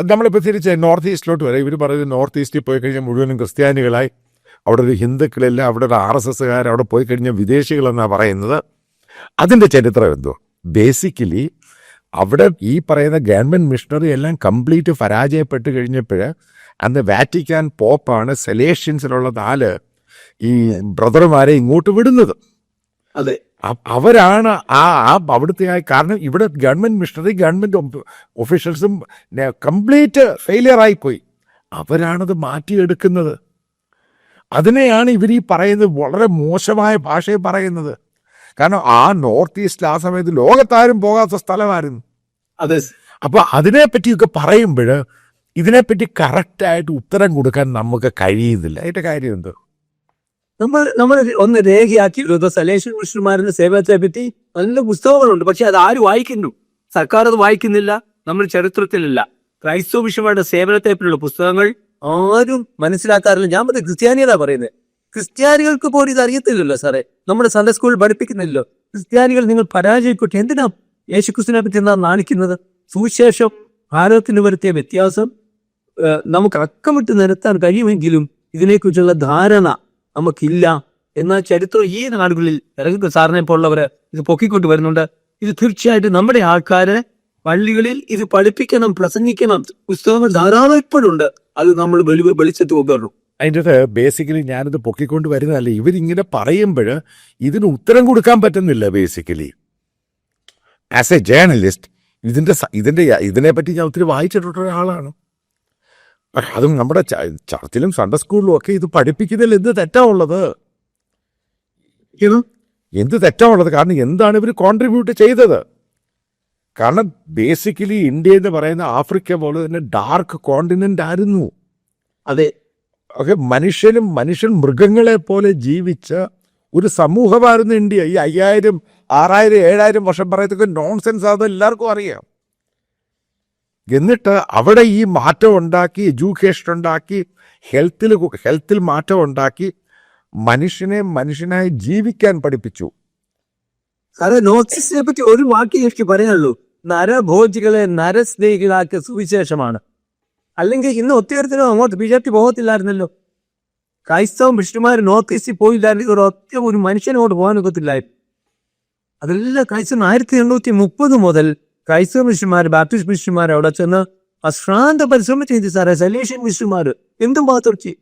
അത് നമ്മളിപ്പോൾ തിരിച്ച് നോർത്ത് ഈസ്റ്റിലോട്ട് വരാം. ഇവർ പറയുന്നത് നോർത്ത് ഈസ്റ്റിൽ പോയി കഴിഞ്ഞാൽ മുഴുവനും ക്രിസ്ത്യാനികളായി, അവിടെ ഒരു ഹിന്ദുക്കളില്ല, അവിടെ ഒരു RSSകാർ, അവിടെ പോയി കഴിഞ്ഞാൽ വിദേശികളെന്നാണ് പറയുന്നത്. അതിൻ്റെ ചരിത്രം എന്തോ? ബേസിക്കലി അവിടെ ഈ പറയുന്ന ഗവൺമെൻറ് മിഷണറി എല്ലാം കംപ്ലീറ്റ് പരാജയപ്പെട്ട് കഴിഞ്ഞപ്പോൾ അന്ന് വാറ്റിക്കാൻ പോപ്പാണ് സെലേഷ്യൻസിലുള്ള 4 ഈ ബ്രദർമാരെ ഇങ്ങോട്ട് വിടുന്നത്. അതെ, അവരാണ് അവിടുത്തെ കാരണം ഇവിടെ ഗവൺമെൻറ് മിഷണറി, ഗവൺമെൻറ് ഒഫീഷ്യൽസും കംപ്ലീറ്റ് ഫെയിലിയർ ആയിപ്പോയി. അവരാണത് മാറ്റിയെടുക്കുന്നത്. അതിനെയാണ് ഇവർ ഈ പറയുന്നത്, വളരെ മോശമായ ഭാഷയിൽ പറയുന്നത്. കാരണം നോർത്ത് ഈസ്റ്റിൽ ആ സമയത്ത് ലോകത്താരും പോകാത്ത സ്ഥലമായിരുന്നു. അതെ. അപ്പോൾ അതിനെപ്പറ്റിയൊക്കെ പറയുമ്പോൾ ഇതിനെപ്പറ്റി കറക്റ്റായിട്ട് ഉത്തരം കൊടുക്കാൻ നമുക്ക് കഴിയുന്നില്ല. അതിൻ്റെ കാര്യം എന്തോ? നമ്മൾ ഒന്ന് രേഖയാക്കി സലേഷ്യൻ മിഷണറിമാരുടെ സേവനത്തെ പറ്റി നല്ല പുസ്തകങ്ങളുണ്ട്. പക്ഷെ അത് ആര് വായിക്കുന്നു? സർക്കാർ അത് വായിക്കുന്നില്ല, നമ്മൾ ചരിത്രത്തിലില്ല. ക്രൈസ്തവ മിഷണറിമാരുടെ സേവനത്തെ പറ്റിയുള്ള പുസ്തകങ്ങൾ ആരും മനസ്സിലാക്കാറില്ല. ഞാൻ പറഞ്ഞ ക്രിസ്ത്യാനികളാ പറയുന്നത്. ക്രിസ്ത്യാനികൾക്ക് പോലും ഇത് അറിയത്തില്ലല്ലോ സാറേ. നമ്മുടെ സൺഡേ സ്കൂളിൽ പഠിപ്പിക്കുന്നില്ലല്ലോ. ക്രിസ്ത്യാനികൾ നിങ്ങൾ പരാജയപ്പെട്ടു. എന്തിനാ യേശുക്രിസ്തുവിനെ പറ്റി എന്താ നാണിക്കുന്നത്? സുവിശേഷം ഭാരതത്തിന് വരുത്തിയ വ്യത്യാസം നമുക്ക് അക്കമിട്ട് നിരത്താൻ കഴിയുമെങ്കിലും ഇതിനെക്കുറിച്ചുള്ള ധാരണ നമുക്കില്ല. എന്നാൽ ചരിത്രം ഈ നാടുകളിൽ ഇറങ്ങുന്ന സാറിനെ പോലുള്ളവര് ഇത് പൊക്കിക്കൊണ്ട് വരുന്നുണ്ട്. ഇത് തീർച്ചയായിട്ടും നമ്മുടെ ആൾക്കാരെ പള്ളികളിൽ ഇത് പഠിപ്പിക്കണം, പ്രസംഗിക്കണം. പുസ്തകങ്ങൾ ധാരാളം ഇപ്പോഴുണ്ട്. അത് നമ്മൾ വെളിച്ചത്ത് കൊണ്ടുവരണം. അതിൻ്റെ ബേസിക്കലി ഞാനിത് പൊക്കിക്കൊണ്ട് വരുന്നതല്ല, ഇവരിങ്ങനെ പറയുമ്പോൾ ഇതിന് ഉത്തരം കൊടുക്കാൻ പറ്റുന്നില്ല. ബേസിക്കലി ആസ് എ ജേർണലിസ്റ്റ് ഇതിനെപ്പറ്റി ഞാൻ ഒത്തിരി വായിച്ചിട്ടുള്ള ഒരാളാണ്. അതും നമ്മുടെ ചർച്ചിലും സൺഡേ സ്കൂളിലും ഒക്കെ ഇത് പഠിപ്പിക്കുന്നതിൽ എന്ത് തെറ്റാണുള്ളത്? എന്ത് തെറ്റാണുള്ളത്? കാരണം എന്താണ് ഇവർ കോൺട്രിബ്യൂട്ട് ചെയ്തത്? കാരണം ബേസിക്കലി ഇന്ത്യ എന്ന് പറയുന്ന ആഫ്രിക്ക പോലെ തന്നെ ഡാർക്ക് കോണ്ടിനെൻ്റ് ആയിരുന്നു. അതെ. ഒക്കെ മനുഷ്യൻ മൃഗങ്ങളെ പോലെ ജീവിച്ച ഒരു സമൂഹമായിരുന്നു ഇന്ത്യ. ഈ 5000, 6000, 7000 വർഷം പറയത്തൊക്കെ നോൺസെൻസ് ആണെന്ന് എല്ലാവർക്കും അറിയാം. എന്നിട്ട് അവിടെ ഈ മാറ്റം ഉണ്ടാക്കി, എഡ്യൂക്കേഷൻ ഉണ്ടാക്കി, ഹെൽത്തിൽ മാറ്റം ഉണ്ടാക്കി, മനുഷ്യനായി ജീവിക്കാൻ പഠിപ്പിച്ചു. സാറേ, നോർത്തിസ്റ്റിനെ പറ്റി ഒരു വാക്ക് എനിക്ക് പറയാനുള്ളൂ. നരഭോജികളെ നരസ്നേഹികളാക്കിയ സുവിശേഷമാണ്. അല്ലെങ്കിൽ ഇന്ന് ഒത്തിരി അങ്ങോട്ട് BJP പോകത്തില്ലായിരുന്നല്ലോ. ക്രൈസ്തവ മിഷണറിമാർ നോർത്ത് ഈസ്റ്റിൽ പോയില്ലായിരുന്നെങ്കിൽ ഒറ്റ ഒരു മനുഷ്യനോട് പോകാനൊക്കത്തില്ലായിരുന്നു. അതെല്ലാം ക്രൈസ്തവ 1830 മുതൽ ക്രൈസ്തവ മിഷണറിമാർ, ബാപ്റ്റിസ്റ്റ് മിഷണറിമാർ അവിടെ ചെന്ന് അശ്രാന്ത പരിശ്രമം ചെയ്തു സാറേ. സലേഷ്യൻ മിഷണറിമാർ എന്തും മാത്രം ചെയ്യും.